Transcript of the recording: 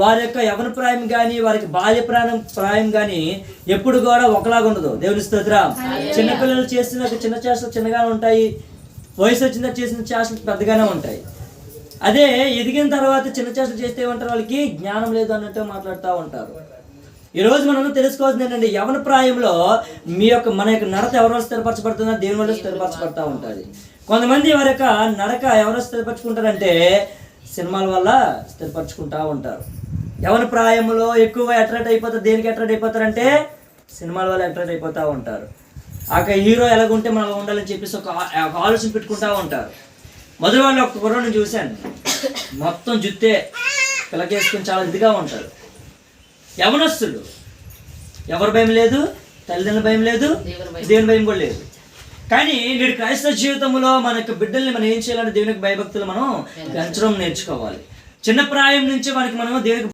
వారి యొక్క యవన ప్రాయం కానీ వారికి బాల్య ప్రాయం కానీ ఎప్పుడు కూడా ఒకలాగా ఉండదు. దేవుని స్తోత్రం. చిన్నపిల్లలు చేసిన చిన్న చేష్టలు చిన్నగానే ఉంటాయి, వయసు వచ్చిన చేసిన చేష్టలు పెద్దగానే ఉంటాయి. అదే ఎదిగిన తర్వాత చిన్న చేష్టలు చేస్తే ఏమంటారు, వాళ్ళకి జ్ఞానం లేదు అన్నట్టు మాట్లాడుతూ ఉంటారు. ఈరోజు మనం తెలుసుకోవాల్సింది ఏంటంటే, యవన ప్రాయంలో మన యొక్క నడత ఎవరో స్థిరపరచబడుతుందో దేవుని వల్ల స్థిరపరచబడతా ఉంటుంది. కొంతమంది వారి యొక్క నడక ఎవరో స్థిరపరచుకుంటారంటే సినిమాల వల్ల స్థిరపరచుకుంటూ ఉంటారు. యవన ప్రాయంలో ఎక్కువ అట్రాక్ట్ అయిపోతారు. దేనికి అట్రాక్ట్ అయిపోతారంటే సినిమాల వల్ల అట్రాక్ట్ అయిపోతూ ఉంటారు. ఆ హీరో ఎలాగుంటే మనం ఉండాలని చెప్పేసి ఒక ఆలోచన పెట్టుకుంటూ ఉంటారు. మొదటి వాళ్ళు ఒక కుర్రను చూశాను, మొత్తం జుత్తే పిల్లకేసుకుని చాలా ఇదిగా ఉంటారు. యవనస్తుడు, ఎవరి భయం లేదు, తల్లిదండ్రుల భయం లేదు, దేవుని భయం కూడా లేదు. కానీ నేడు క్రైస్తవ జీవితంలో మన యొక్క బిడ్డల్ని మనం ఏం చేయాలంటే దేవునికి భయభక్తులు మనం పెంచడం నేర్చుకోవాలి. చిన్న ప్రాయం నుంచి మనకి మనం దేవునికి